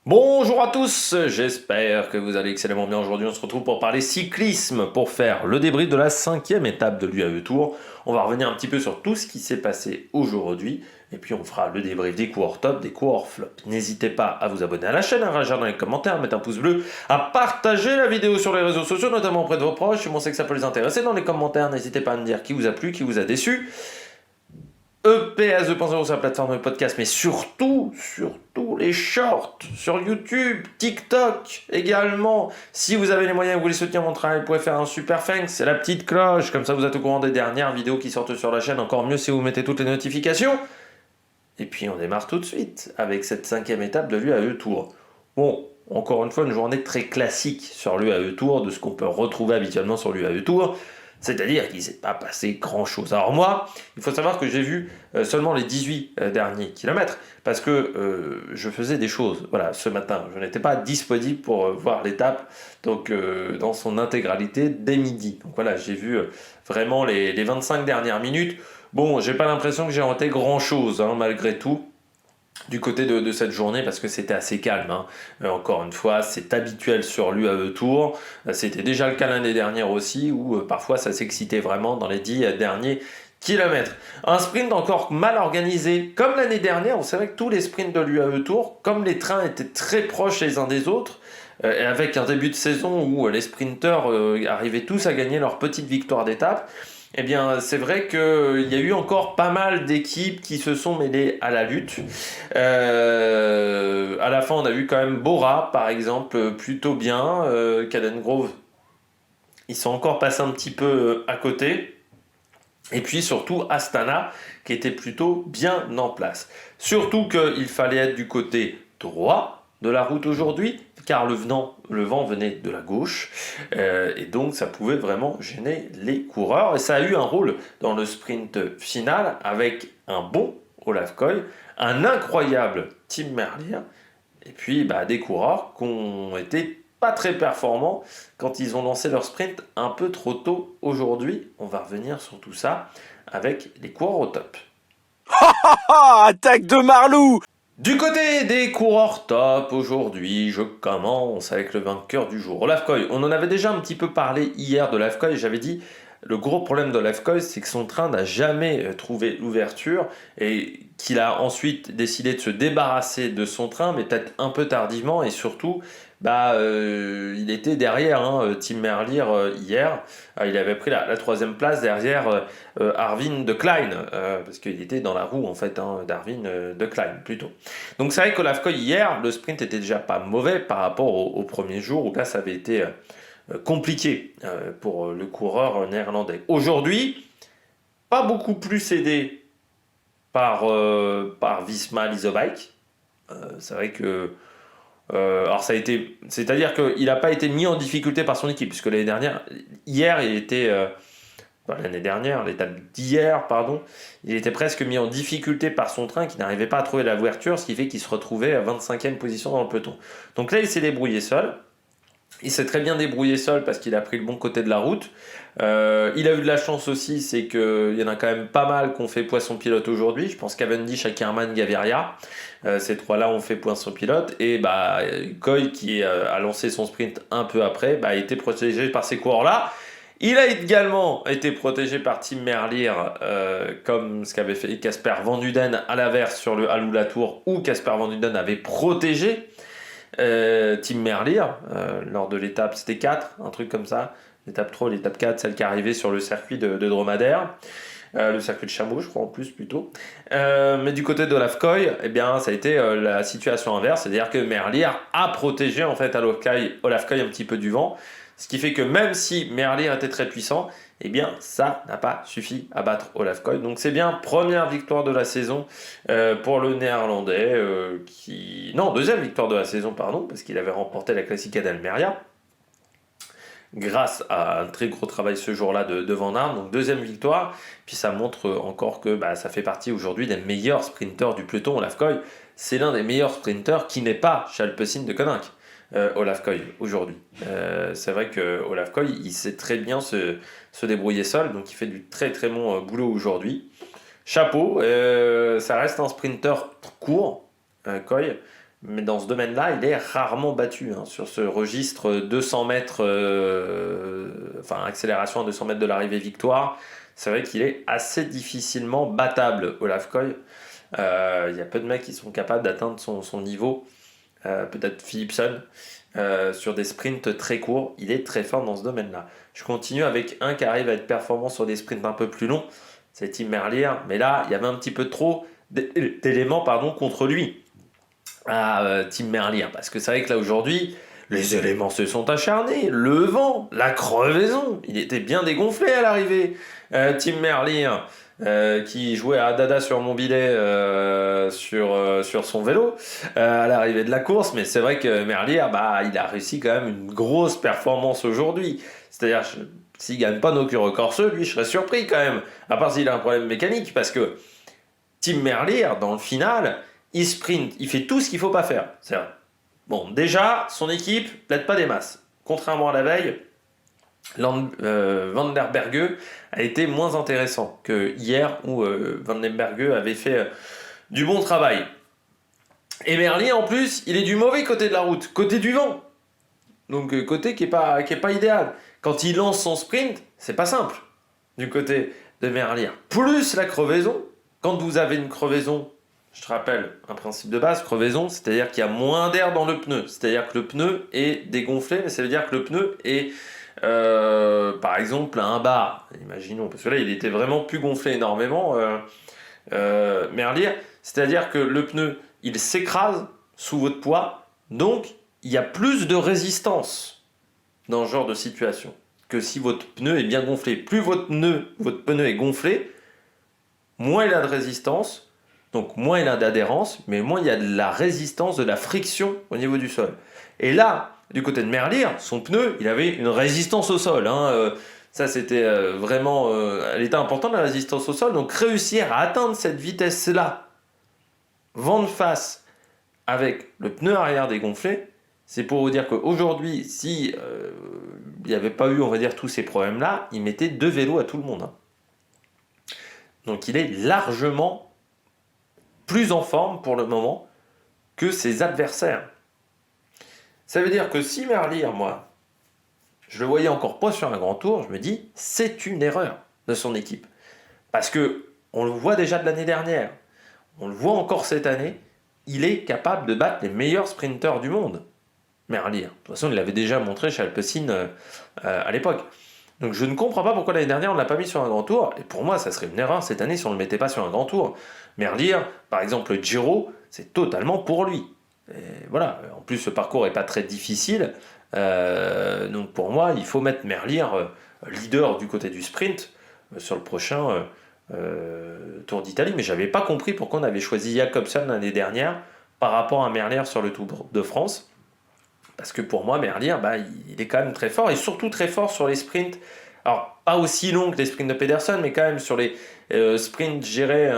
Bonjour à tous, j'espère que vous allez excellemment bien. Aujourd'hui, on se retrouve pour parler cyclisme, pour faire le débrief de la 5e étape de l'UAE Tour. On va revenir un petit peu sur tout ce qui s'est passé aujourd'hui, et puis on fera le débrief des coureurs top, des coureurs flop. N'hésitez pas à vous abonner à la chaîne, à réagir dans les commentaires, à mettre un pouce bleu, à partager la vidéo sur les réseaux sociaux, notamment auprès de vos proches. Si on sait que ça peut les intéresser dans les commentaires, n'hésitez pas à me dire qui vous a plu, qui vous a déçu. EPS 2.0 sur la plateforme de podcast, mais surtout les shorts sur YouTube, TikTok également. Si vous avez les moyens et vous voulez soutenir mon travail, vous pouvez faire un super thanks, c'est la petite cloche, comme ça vous êtes au courant des dernières vidéos qui sortent sur la chaîne, encore mieux si vous mettez toutes les notifications. Et puis on démarre tout de suite avec cette 5e étape de l'UAE Tour. Bon, encore une fois, une journée très classique sur l'UAE Tour, de ce qu'on peut retrouver habituellement sur l'UAE Tour. C'est-à-dire qu'il ne s'est pas passé grand-chose. Alors moi, il faut savoir que j'ai vu seulement les 18 derniers kilomètres, parce que je faisais des choses. Voilà, ce matin, je n'étais pas disponible pour voir l'étape donc, dans son intégralité dès midi. Donc voilà, j'ai vu vraiment les 25 dernières minutes. Bon, j'ai pas l'impression que j'ai raté grand-chose, hein, malgré tout du côté de cette journée parce que c'était assez calme. Hein. Encore une fois, c'est habituel sur l'UAE Tour. C'était déjà le cas l'année dernière aussi où parfois ça s'excitait vraiment dans les 10 derniers kilomètres. Un sprint encore mal organisé comme l'année dernière. C'est vrai que tous les sprints de l'UAE Tour, comme les trains étaient très proches les uns des autres, et avec un début de saison où les sprinteurs arrivaient tous à gagner leur petite victoire d'étape, eh bien, c'est vrai qu'il y a eu encore pas mal d'équipes qui se sont mêlées à la lutte. À la fin, on a vu quand même Bora, par exemple, plutôt bien. Caden Grove, ils sont encore passés un petit peu à côté. Et puis surtout Astana, qui était plutôt bien en place. Surtout qu'il fallait être du côté droit de la route aujourd'hui, car le vent venait de la gauche, et donc ça pouvait vraiment gêner les coureurs. Et ça a eu un rôle dans le sprint final, avec un bon Olaf Koy, un incroyable Tim Merlier, et puis des coureurs qui ont été pas très performants quand ils ont lancé leur sprint un peu trop tôt aujourd'hui. On va revenir sur tout ça avec les coureurs au top. Attaque de Marlou! Du côté des coureurs top, aujourd'hui, je commence avec le vainqueur du jour, Olaf Koy. On en avait déjà un petit peu parlé hier de Olaf Koy. J'avais dit, le gros problème d'Olaf Koy, c'est que son train n'a jamais trouvé l'ouverture et qu'il a ensuite décidé de se débarrasser de son train, mais peut-être un peu tardivement et surtout, il était derrière Tim Merlier hier. Il avait pris la 3e place derrière Arvin de Klein, parce qu'il était dans la roue en fait d'Arvin de Klein plutôt. Donc c'est vrai qu'Olaf Koy hier, le sprint était déjà pas mauvais par rapport au premier jour où là ça avait été compliqué pour le coureur néerlandais. Aujourd'hui, pas beaucoup plus aidé par Visma Leasebike. C'est vrai que alors ça a été, c'est-à-dire qu'il n'a pas été mis en difficulté par son équipe, puisque l'année dernière, hier, il était, l'année dernière, l'étape d'hier, pardon, il était presque mis en difficulté par son train qui n'arrivait pas à trouver la ouverture, ce qui fait qu'il se retrouvait à 25e position dans le peloton. Donc là, il s'est débrouillé seul. Il s'est très bien débrouillé seul parce qu'il a pris le bon côté de la route. Il a eu de la chance aussi, c'est qu'il y en a quand même pas mal qui ont fait poisson pilote aujourd'hui. Je pense Cavendish, Ackermann, Gaviria. Ces trois-là ont fait poisson pilote. Et Koy, qui a lancé son sprint un peu après, a été protégé par ces coureurs-là. Il a également été protégé par Tim Merlier, comme ce qu'avait fait Casper Van Duden à l'inverse sur le Alula Tour, où Casper Van Duden avait protégé Tim Merlier lors de l'étape, c'était 4, un truc comme ça, l'étape 3, l'étape 4, celle qui arrivait sur le circuit de Dromadaire, le circuit de Chameau je crois en plus plutôt, mais du côté d'Olaf Koy, eh bien ça a été la situation inverse, c'est-à-dire que Merlier a protégé en fait Olaf Koy un petit peu du vent, ce qui fait que même si Merlier était très puissant, eh bien ça n'a pas suffi à battre Olaf Koy. Donc c'est bien première victoire de la saison pour le néerlandais deuxième victoire de la saison pardon, parce qu'il avait remporté la Classica d'Almeria grâce à un très gros travail ce jour-là de Van Aert, donc deuxième victoire, puis ça montre encore que ça fait partie aujourd'hui des meilleurs sprinteurs du peloton. Olaf Koy, c'est l'un des meilleurs sprinteurs qui n'est pas Chalpecin de Koninck. Olaf Koy aujourd'hui. C'est vrai que Olaf Koy, il sait très bien se débrouiller seul, donc il fait du très très bon boulot aujourd'hui. Chapeau, ça reste un sprinter court, Koy, mais dans ce domaine-là, il est rarement battu. Hein. Sur ce registre 200 mètres, enfin accélération à 200 mètres de l'arrivée victoire, c'est vrai qu'il est assez difficilement battable, Olaf Koy. Il y a peu de mecs qui sont capables d'atteindre son niveau. Peut-être Philipsen, sur des sprints très courts. Il est très fort dans ce domaine-là. Je continue avec un qui arrive à être performant sur des sprints un peu plus longs. C'est Tim Merlier. Mais là, il y avait un petit peu trop d'éléments contre lui. Tim Merlier. Parce que c'est vrai que là, aujourd'hui, les éléments se sont acharnés. Le vent, la crevaison. Il était bien dégonflé à l'arrivée. Tim Merlier, qui jouait à Dada sur mon billet sur son vélo à l'arrivée de la course. Mais c'est vrai que Merlier, il a réussi quand même une grosse performance aujourd'hui. C'est-à-dire, s'il gagne pas nos corseux, lui, je serais surpris quand même. À part s'il a un problème mécanique, parce que Tim Merlier, dans le final, il sprint, il fait tout ce qu'il faut pas faire. C'est-à-dire, bon, déjà, son équipe plaide pas des masses. Contrairement à la veille, Van der Berge a été moins intéressant que hier où Van der Berge avait fait du bon travail. Et Merlier en plus, il est du mauvais côté de la route, côté du vent. Donc côté qui est pas idéal. Quand il lance son sprint, c'est pas simple du côté de Merlier. Plus la crevaison, quand vous avez une crevaison, je te rappelle un principe de base, crevaison, c'est-à-dire qu'il y a moins d'air dans le pneu. C'est-à-dire que le pneu est dégonflé, mais ça veut dire que le pneu est par exemple un bar, imaginons, parce que là il était vraiment plus gonflé énormément, Merlier, c'est-à-dire que le pneu il s'écrase sous votre poids, donc il y a plus de résistance dans ce genre de situation que si votre pneu est bien gonflé. Plus votre pneu est gonflé, moins il a de résistance, donc moins il a d'adhérence, mais moins il y a de la résistance, de la friction au niveau du sol. Et là, du côté de Merlier, son pneu, il avait une résistance au sol. Ça, c'était vraiment... elle était importante, la résistance au sol. Donc, réussir à atteindre cette vitesse-là, vent de face, avec le pneu arrière dégonflé, c'est pour vous dire qu'aujourd'hui, si il n'y avait pas eu, on va dire, tous ces problèmes-là, il mettait 2 vélos à tout le monde. Hein. Donc, il est largement plus en forme pour le moment que ses adversaires. Ça veut dire que si Merlier, moi, je le voyais encore pas sur un grand tour, je me dis, c'est une erreur de son équipe. Parce que on le voit déjà de l'année dernière, on le voit encore cette année, il est capable de battre les meilleurs sprinteurs du monde. Merlier. De toute façon, il l'avait déjà montré chez Alpecin à l'époque. Donc je ne comprends pas pourquoi l'année dernière on ne l'a pas mis sur un grand tour. Et pour moi, ça serait une erreur cette année si on ne le mettait pas sur un grand tour. Merlier, par exemple, le Giro, c'est totalement pour lui. Et voilà. En plus, ce parcours n'est pas très difficile. Donc pour moi, il faut mettre Merlier leader du côté du sprint sur le prochain Tour d'Italie. Mais je n'avais pas compris pourquoi on avait choisi Jakobsen l'année dernière par rapport à Merlier sur le Tour de France. Parce que pour moi, Merlier, il est quand même très fort, et surtout très fort sur les sprints. Alors, pas aussi long que les sprints de Pedersen, mais quand même sur les sprints gérés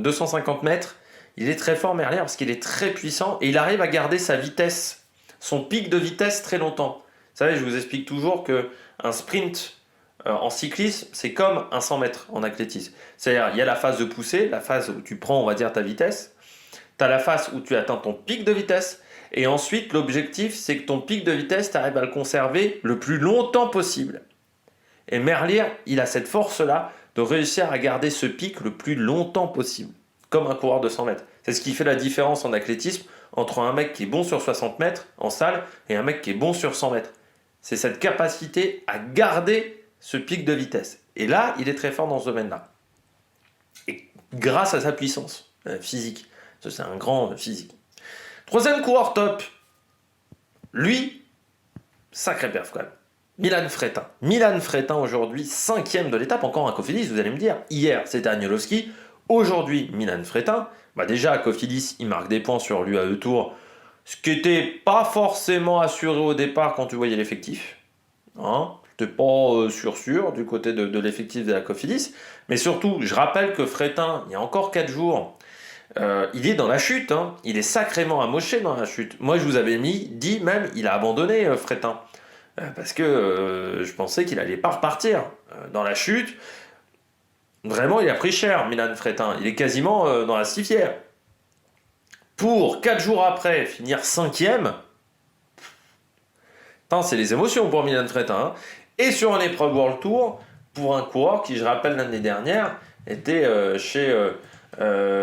250 mètres, il est très fort, Merlier, parce qu'il est très puissant, et il arrive à garder sa vitesse, son pic de vitesse très longtemps. Vous savez, je vous explique toujours qu'un sprint en cyclisme, c'est comme un 100 mètres en athlétisme. C'est-à-dire, il y a la phase de poussée, la phase où tu prends, on va dire, ta vitesse. Tu as la phase où tu atteins ton pic de vitesse. Et ensuite, l'objectif, c'est que ton pic de vitesse, tu arrives à le conserver le plus longtemps possible. Et Merlier, il a cette force-là de réussir à garder ce pic le plus longtemps possible, comme un coureur de 100 mètres. C'est ce qui fait la différence en athlétisme entre un mec qui est bon sur 60 mètres en salle et un mec qui est bon sur 100 mètres. C'est cette capacité à garder ce pic de vitesse. Et là, il est très fort dans ce domaine-là. Et grâce à sa puissance physique. C'est un grand physique. Troisième coureur top, lui, sacré perf quand même. Milan Fretin. Milan Fretin aujourd'hui, 5e de l'étape, encore un Cofidis, vous allez me dire. Hier, c'était Agnoloski. Aujourd'hui, Milan Fretin. Déjà, à Cofidis, il marque des points sur l'UAE Tour, ce qui n'était pas forcément assuré au départ quand tu voyais l'effectif. C'était pas sûr du côté de l'effectif de la Cofidis. Mais surtout, je rappelle que Fretin, il y a encore 4 jours, il est dans la chute, il est sacrément amoché dans la chute. Moi, je vous avais dit même, il a abandonné Fretin. Parce que je pensais qu'il allait pas repartir dans la chute. Vraiment, il a pris cher, Milan Fretin. Il est quasiment dans la civière. pour 4 jours après finir 5e. C'est les émotions pour Milan Fretin. Hein. Et sur une épreuve World Tour, pour un coureur qui, je rappelle, l'année dernière, était chez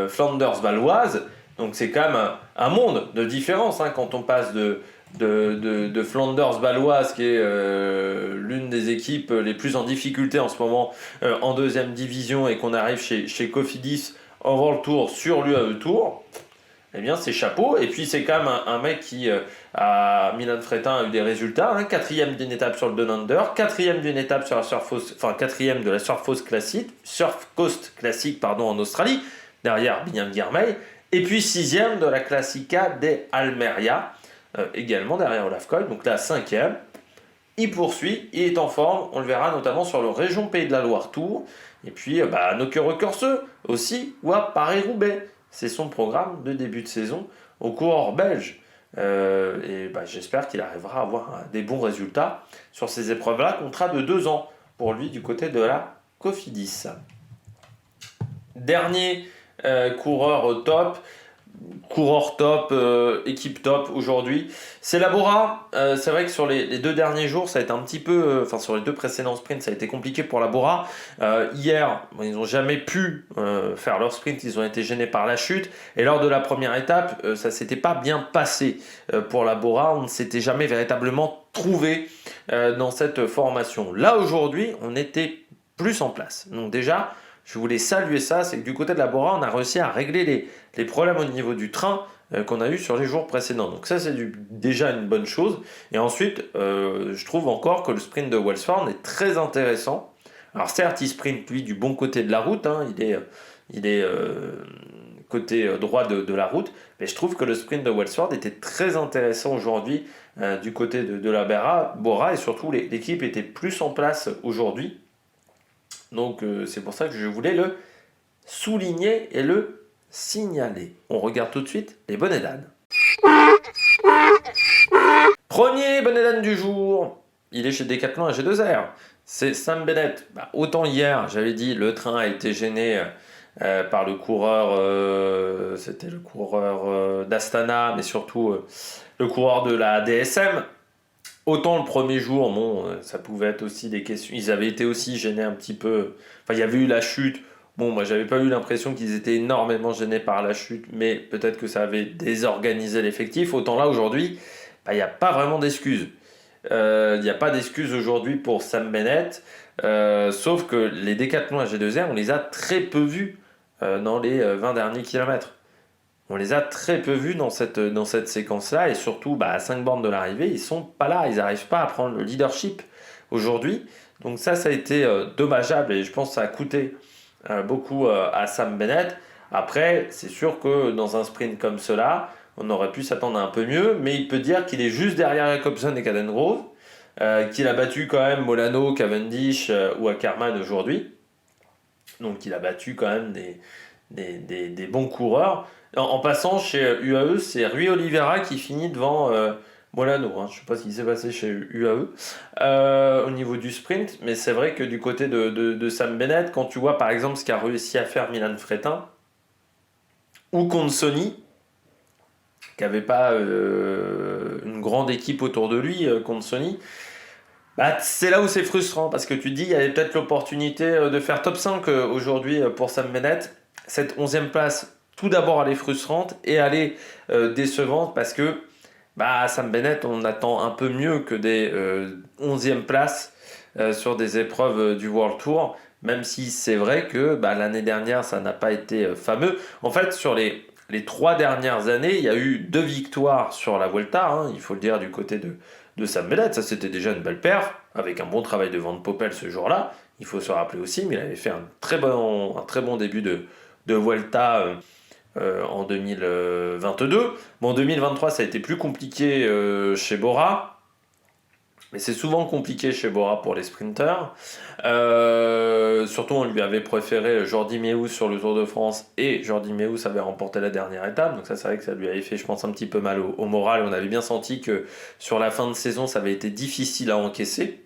Flanders Valoise. Donc c'est quand même un monde de différence hein, quand on passe de Flanders Valoise, qui est l'une des équipes les plus en difficulté en ce moment en 2e division, et qu'on arrive chez Cofidis en World Tour sur l'UAE Tour. Eh bien, c'est chapeau. Et puis, c'est quand même un mec qui, à Milan Fretin, a eu des résultats. Hein. 4e d'une étape sur le Down Under, 4e d'une étape sur la Surf Coast, 4e de la Surf Coast Classic en Australie, derrière Binyam Girmay. Et puis 6e de la Classica des Almeria, également derrière Olaf Koy. Donc là, 5e. Il poursuit, il est en forme. On le verra notamment sur le Région Pays de la Loire Tour. Et puis, à Nokere-Corseux aussi, ou à Paris-Roubaix. C'est son programme de début de saison au coureur belge. J'espère qu'il arrivera à avoir des bons résultats sur ces épreuves-là. Contrat de 2 ans pour lui du côté de la Cofidis. Dernier coureur top, équipe top aujourd'hui, c'est la Bora. C'est vrai que sur les 2 derniers jours, ça a été un petit peu, sur les 2 précédents sprints, ça a été compliqué pour la Bora. Hier, ils n'ont jamais pu faire leur sprint, ils ont été gênés par la chute. Et lors de la première étape, ça s'était pas bien passé pour la Bora. On ne s'était jamais véritablement trouvé dans cette formation. Là aujourd'hui, on était plus en place. Donc déjà, je voulais saluer ça, c'est que du côté de la Bora, on a réussi à régler les problèmes au niveau du train qu'on a eu sur les jours précédents. Donc ça, c'est déjà une bonne chose. Et ensuite, je trouve encore que le sprint de Welsford est très intéressant. Alors certes, il sprint, lui, du bon côté de la route. Hein, il est côté droit de la route. Mais je trouve que le sprint de Welsford était très intéressant aujourd'hui du côté de la Bora. Et surtout, l'équipe était plus en place aujourd'hui. Donc c'est pour ça que je voulais le souligner et le signaler. On regarde tout de suite les bonnets d'âne. Premier bonnet d'âne du jour, il est chez Decathlon AG2R. C'est Sam Bennett. Autant hier, j'avais dit, le train a été gêné par le coureur, c'était le coureur d'Astana, mais surtout le coureur de la DSM. Autant le premier jour, ça pouvait être aussi des questions. Ils avaient été aussi gênés un petit peu. Il y avait eu la chute. Moi, j'avais pas eu l'impression qu'ils étaient énormément gênés par la chute, mais peut-être que ça avait désorganisé l'effectif. Autant là, aujourd'hui, il n'y a pas vraiment d'excuses. Il n'y a pas d'excuses aujourd'hui pour Sam Bennett, sauf que les Decathlon AG2R, on les a très peu vus dans les 20 derniers kilomètres. On les a très peu vus dans cette séquence-là, et surtout à 5 bornes de l'arrivée, ils sont pas là, ils n'arrivent pas à prendre le leadership aujourd'hui. Donc ça a été dommageable, et je pense que ça a coûté beaucoup à Sam Bennett. Après, c'est sûr que dans un sprint comme cela, on aurait pu s'attendre à un peu mieux, mais il peut dire qu'il est juste derrière Jacobsen et Cadengrove, qu'il a battu quand même Molano, Cavendish ou Ackermann aujourd'hui. Donc il a battu quand même des bons coureurs. En passant chez UAE, c'est Rui Oliveira qui finit devant Molano. Je ne sais pas ce qui s'est passé chez UAE au niveau du sprint, mais c'est vrai que du côté de Sam Bennett, quand tu vois par exemple ce qu'a réussi à faire Milan Fretin, ou Consoni, qui n'avait pas une grande équipe autour de lui, Consoni, c'est là où c'est frustrant, parce que tu te dis il y avait peut-être l'opportunité de faire top 5 aujourd'hui pour Sam Bennett. Cette 11e place, tout d'abord, elle est frustrante et elle est décevante, parce que Sam Bennett, on attend un peu mieux que des 11e places sur des épreuves du World Tour, même si c'est vrai que l'année dernière, ça n'a pas été fameux. En fait, sur les 3 dernières années, il y a eu 2 victoires sur la Vuelta, il faut le dire, du côté de Sam Bennett. Ça, c'était déjà une belle perf, avec un bon travail de Van Poppel ce jour-là. Il faut se rappeler aussi, mais il avait fait un très bon début de Vuelta en 2022. En 2023, ça a été plus compliqué chez Bora. Mais c'est souvent compliqué chez Bora pour les sprinteurs. Surtout, on lui avait préféré Jordi Meeus sur le Tour de France, et Jordi Meeus avait remporté la dernière étape. Donc ça, c'est vrai que ça lui avait fait, je pense, un petit peu mal au moral. On avait bien senti que sur la fin de saison, ça avait été difficile à encaisser.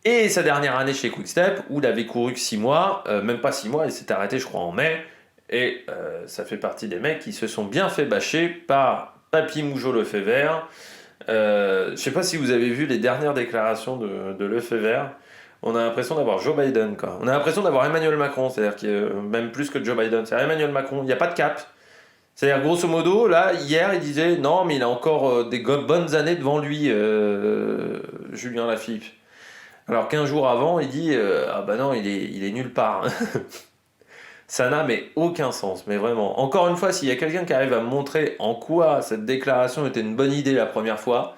Et sa dernière année chez Quick-Step, où il avait couru que 6 mois, même pas 6 mois, il s'était arrêté, je crois, en mai. Et ça fait partie des mecs qui se sont bien fait bâcher par Papy Mougeot Lefebvre. Je sais pas si vous avez vu les dernières déclarations de Lefebvre. On a l'impression d'avoir Joe Biden, quoi. On a l'impression d'avoir Emmanuel Macron, c'est-à-dire qu'il y a même plus que Joe Biden. C'est Emmanuel Macron, il n'y a pas de cap. C'est-à-dire, grosso modo, là, hier, il disait non, mais il a encore des bonnes années devant lui, Julien Lafilippe. Alors qu'un jour avant, il dit ah bah non, il est nulle part. Ça n'a mais aucun sens, mais vraiment. Encore une fois, s'il y a quelqu'un qui arrive à me montrer en quoi cette déclaration était une bonne idée la première fois,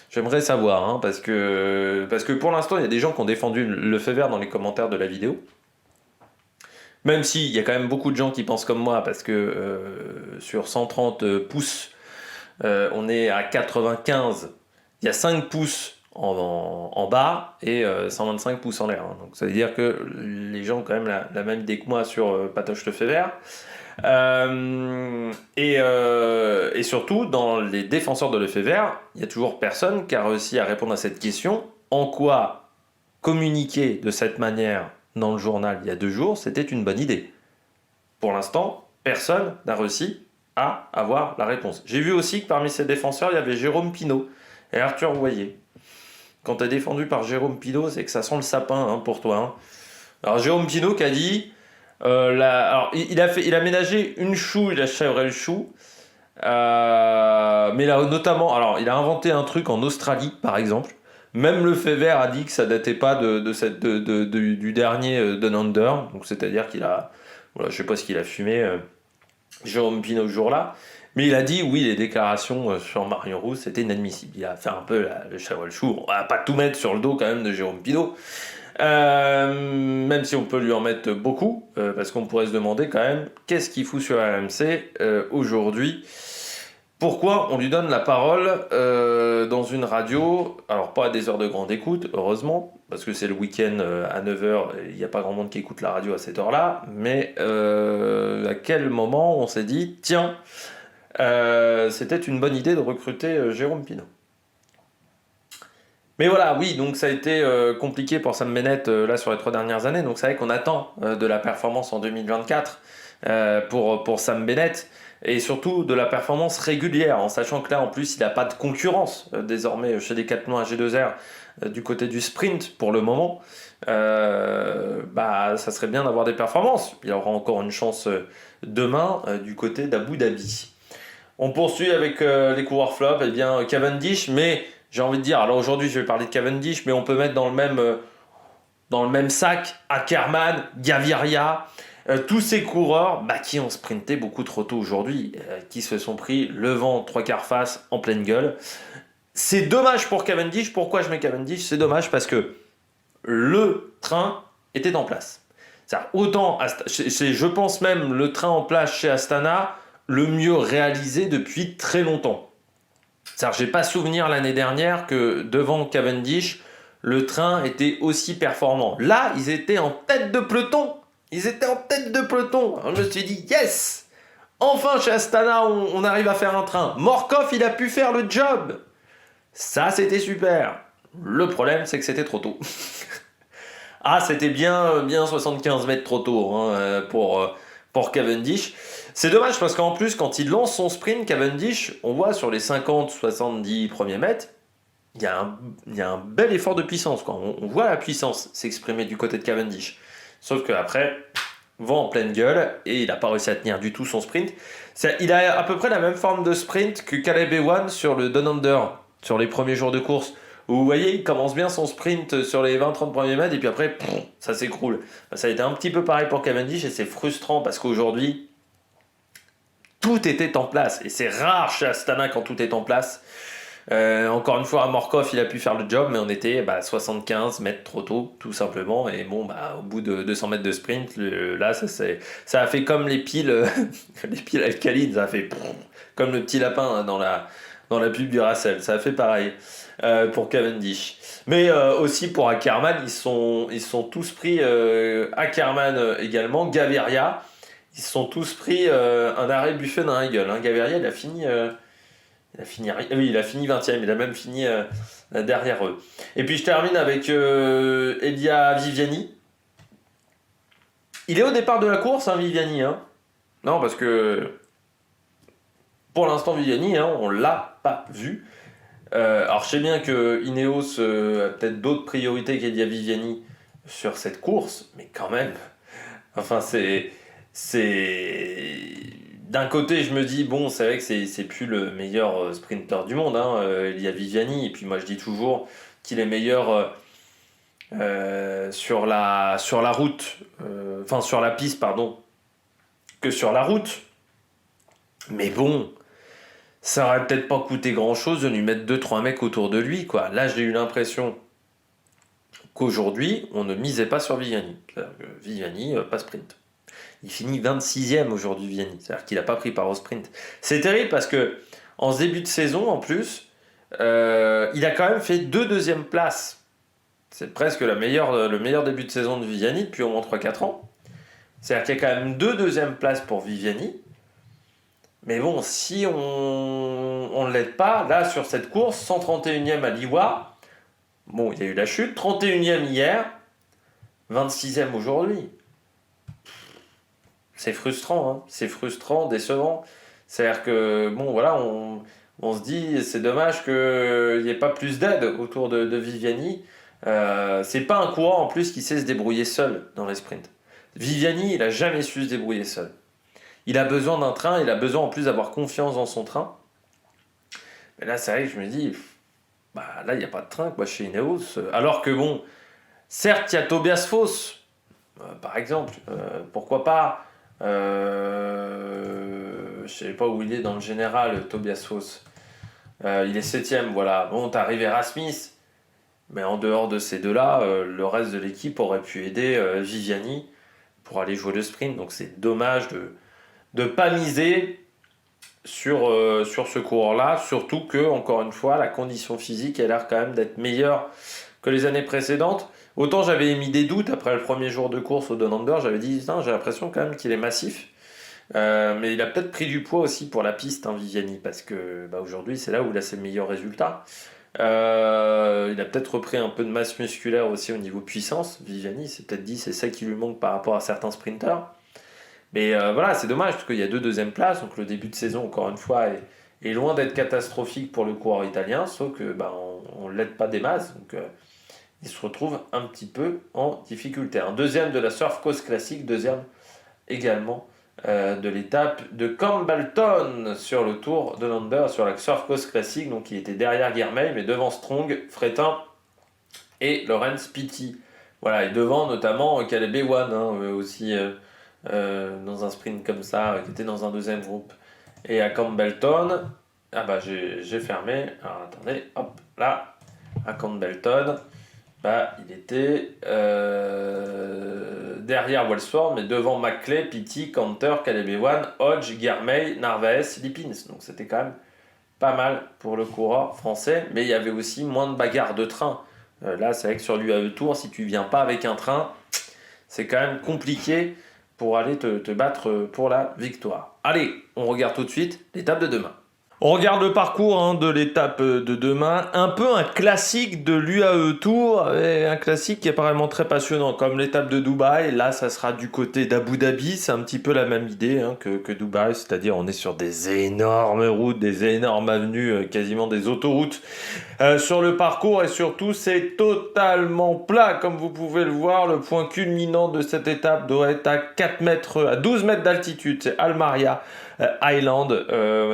j'aimerais savoir, hein, parce que pour l'instant, il y a des gens qui ont défendu Lefebvre dans les commentaires de la vidéo. Même s'il y a quand même beaucoup de gens qui pensent comme moi, parce que sur 130 pouces, on est à 95. Il y a 5 pouces en bas et 125 pouces en l'air. Hein. Donc ça veut dire que les gens ont quand même la même idée que moi sur Patoche Lefebvre. Et surtout, dans les défenseurs de Lefebvre, il n'y a toujours personne qui a réussi à répondre à cette question. En quoi communiquer de cette manière dans le journal il y a 2 jours, c'était une bonne idée? Pour l'instant, personne n'a réussi à avoir la réponse. J'ai vu aussi que parmi ces défenseurs, il y avait Jérôme Pinault et Arthur Voyer. Quand tu es défendu par Jérôme Pinault, c'est que ça sent le sapin, hein, pour toi. Hein. Alors Jérôme Pinault qui a dit... alors, il a ménagé une chouille, la chèvre et le chou. Mais là, notamment... Alors, il a inventé un truc en Australie, par exemple. Même Lefebvre a dit que ça datait pas du dernier Down Under. Donc, c'est-à-dire qu'il a... Voilà, je sais pas ce qu'il a fumé, Jérôme Pinault, ce jour-là. Mais il a dit, oui, les déclarations sur Marion Rousse, c'était inadmissible. Il a fait un peu le chèvre et le chou. On va pas tout mettre sur le dos, quand même, de Jérôme Pinault. Même si on peut lui en mettre beaucoup, parce qu'on pourrait se demander, quand même, qu'est-ce qu'il fout sur RMC aujourd'hui? Pourquoi on lui donne la parole dans une radio, alors pas à des heures de grande écoute, heureusement, parce que c'est le week-end à 9h, il n'y a pas grand monde qui écoute la radio à cette heure-là, mais à quel moment on s'est dit, tiens, c'était une bonne idée de recruter Jérôme Pinault. Mais voilà, oui, donc ça a été compliqué pour Sam Bennett là sur les 3 dernières années, donc c'est vrai qu'on attend de la performance en 2024 pour Sam Bennett, et surtout de la performance régulière, en sachant que là en plus il n'a pas de concurrence désormais chez Decathlon AG2R du côté du sprint pour le moment. Ça serait bien d'avoir des performances. Il y aura encore une chance demain du côté d'Abu Dhabi. On poursuit avec les coureurs flop, et bien Cavendish, mais j'ai envie de dire, alors aujourd'hui je vais parler de Cavendish, mais on peut mettre dans le même sac Ackermann, Gaviria, tous ces coureurs qui ont sprinté beaucoup trop tôt aujourd'hui, qui se sont pris le vent 3/4 face en pleine gueule. C'est dommage pour Cavendish. Pourquoi je mets Cavendish? C'est dommage parce que le train était en place. Autant, c'est, je pense même le train en place chez Astana, le mieux réalisé depuis très longtemps. J'ai pas souvenir l'année dernière que devant Cavendish, le train était aussi performant. Là, ils étaient en tête de peloton. Alors, je me suis dit, yes! Enfin, chez Astana, on arrive à faire un train. Morkov, il a pu faire le job. Ça, c'était super. Le problème, c'est que c'était trop tôt. C'était bien 75 mètres trop tôt hein, pour Cavendish. C'est dommage parce qu'en plus, quand il lance son sprint, Cavendish, on voit sur les 50-70 premiers mètres, il y a un bel effort de puissance. Quoi. On voit la puissance s'exprimer du côté de Cavendish. Sauf qu'après, vent en pleine gueule et il n'a pas réussi à tenir du tout son sprint. Il a à peu près la même forme de sprint que Caleb Ewan sur le Down Under, sur les premiers jours de course. Où vous voyez, il commence bien son sprint sur les 20-30 premiers mètres et puis après, ça s'écroule. Ça a été un petit peu pareil pour Cavendish et c'est frustrant parce qu'aujourd'hui, tout était en place. Et c'est rare chez Astana quand tout est en place. Encore une fois, à Morkov, il a pi faire le job, mais on était 75 mètres trop tôt, tout simplement. Et bon, au bout de 200 mètres de sprint, là, ça a fait comme les piles, les piles alcalines. Ça a fait comme le petit lapin hein, dans la pub du Racel. Ça a fait pareil pour Cavendish. Mais aussi pour Ackermann, ils sont tous pris, Ackermann également, Gaviria, ils se sont tous pris un arrêt buffet dans la gueule. Hein. Gaviria, il a fini 20ème, il a même fini derrière eux. Et puis je termine avec Elia Viviani. Il est au départ de la course, hein, Viviani. Hein. Non, parce que pour l'instant, Viviani, hein, on l'a pas vu. Alors je sais bien que Ineos a peut-être d'autres priorités qu'Elia Viviani sur cette course, mais quand même, enfin c'est d'un côté je me dis bon c'est vrai que c'est plus le meilleur sprinter du monde, hein, Elia Viviani, et puis moi je dis toujours qu'il est meilleur sur la route, enfin sur la piste pardon, que sur la route, mais bon. Ça aurait peut-être pas coûté grand-chose de lui mettre deux trois mecs autour de lui, quoi. Là, j'ai eu l'impression qu'aujourd'hui, on ne misait pas sur Viviani. C'est-à-dire que Viviani, pas sprint. Il finit 26e aujourd'hui, Viviani. C'est-à-dire qu'il n'a pas pris part au sprint. C'est terrible parce que en ce début de saison, en plus, il a quand même fait deux deuxièmes places. C'est presque le meilleur début de saison de Viviani depuis au moins 3-4 ans. C'est-à-dire qu'il y a quand même deux deuxièmes places pour Viviani. Mais bon, si on ne l'aide pas, là sur cette course, 131e à Liwa, bon, il y a eu la chute, 31e hier, 26e aujourd'hui. C'est frustrant, hein. C'est frustrant, décevant. C'est-à-dire que, bon, voilà, on se dit, c'est dommage qu'il n'y ait pas plus d'aide autour de Viviani. C'est pas un coureur en plus qui sait se débrouiller seul dans les sprints. Viviani, il a jamais su se débrouiller seul. Il a besoin d'un train, il a besoin en plus d'avoir confiance dans son train. Mais là, c'est vrai que je me dis, bah là, il n'y a pas de train quoi, chez Ineos. Alors que bon, certes, il y a Tobias Foss, par exemple. Pourquoi pas je ne sais pas où il est dans le général, Tobias Foss. Il est 7ème, voilà. Bon, t'arrives Erasmus. Mais en dehors de ces deux-là, le reste de l'équipe aurait pu aider Viviani pour aller jouer le sprint. Donc c'est dommage de ne pas miser sur ce coureur-là, surtout que, encore une fois, la condition physique a l'air quand même d'être meilleure que les années précédentes. Autant j'avais émis des doutes après le premier jour de course au Down Under, j'avais dit, j'ai l'impression quand même qu'il est massif. Mais il a peut-être pris du poids aussi pour la piste, hein, Viviani, parce que bah, aujourd'hui c'est là où il a ses meilleurs résultats. Il a peut-être repris un peu de masse musculaire aussi au niveau puissance. Viviani s'est peut-être dit c'est ça qui lui manque par rapport à certains sprinters. Mais voilà, c'est dommage parce qu'il y a deux deuxièmes places, donc le début de saison, encore une fois, est loin d'être catastrophique pour le coureur italien, sauf que bah, on ne l'aide pas des masses, donc il se retrouve un petit peu en difficulté. Un deuxième de la Surf Coast Classic, deuxième également de l'étape de Campbellton sur le Tour de Lander, sur la Surf Coast Classic, donc il était derrière Guermey, mais devant Strong, Fretin et Lorenz Pitti. Voilà, et devant notamment Caleb Ewan, hein, aussi dans un sprint comme ça, qui était dans un deuxième groupe. Et à Campbellton, ah bah j'ai fermé, alors attendez, hop, là, à Campbellton, bah, il était derrière Wellsford, mais devant Maclay, Pitti, Canter, Caleb Ewan, Hodge, Guermey, Narvaez, Lippins. Donc c'était quand même pas mal pour le coureur français, mais il y avait aussi moins de bagarres de train. Là, c'est vrai que sur l'UAE Tour, si tu viens pas avec un train, c'est quand même compliqué pour aller te battre pour la victoire. Allez, on regarde tout de suite l'étape de demain. On regarde le parcours de l'étape de demain, un peu un classique de l'UAE Tour, et un classique qui est apparemment très passionnant, comme l'étape de Dubaï. Là, ça sera du côté d'Abu Dhabi, c'est un petit peu la même idée que Dubaï, c'est-à-dire on est sur des énormes routes, des énormes avenues, quasiment des autoroutes sur le parcours, et surtout c'est totalement plat, comme vous pouvez le voir. Le point culminant de cette étape doit être à 12 mètres d'altitude, c'est Almaria Island.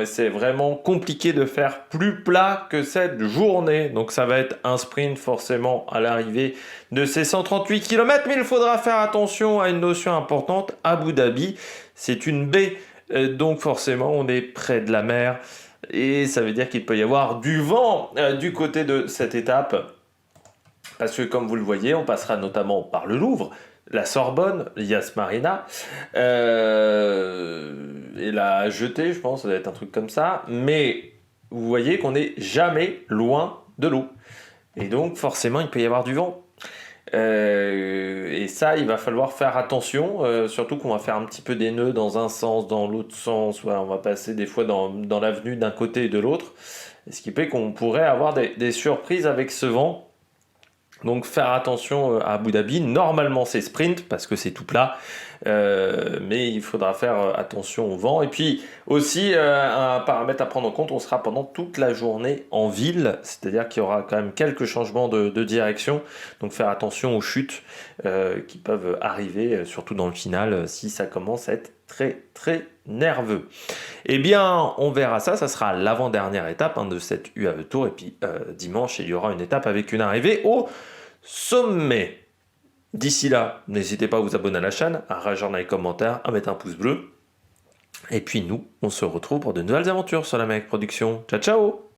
C'est vraiment compliqué de faire plus plat que cette journée, donc ça va être un sprint forcément à l'arrivée de ces 138 km, mais il faudra faire attention à une notion importante. Abu Dhabi, c'est une baie, donc forcément on est près de la mer, et ça veut dire qu'il peut y avoir du vent du côté de cette étape, parce que comme vous le voyez, on passera notamment par le Louvre, la Sorbonne, l'Yas Marina, et la jetée, je pense, ça doit être un truc comme ça, mais vous voyez qu'on n'est jamais loin de l'eau, et donc forcément il peut y avoir du vent. Et ça, il va falloir faire attention, surtout qu'on va faire un petit peu des nœuds dans un sens, dans l'autre sens, ouais, on va passer des fois dans l'avenue d'un côté et de l'autre, ce qui fait qu'on pourrait avoir des surprises avec ce vent. Donc faire attention à Abu Dhabi, normalement c'est sprint parce que c'est tout plat, mais il faudra faire attention au vent. Et puis aussi un paramètre à prendre en compte, on sera pendant toute la journée en ville, c'est-à-dire qu'il y aura quand même quelques changements de direction, donc faire attention aux chutes qui peuvent arriver, surtout dans le final, si ça commence à être très très nerveux. Eh bien, on verra ça, ça sera l'avant-dernière étape de cette UAE Tour, et puis dimanche, il y aura une étape avec une arrivée au sommet. D'ici là, n'hésitez pas à vous abonner à la chaîne, à réagir dans les commentaires, à mettre un pouce bleu. Et puis nous, on se retrouve pour de nouvelles aventures sur la Mec Production. Ciao ciao!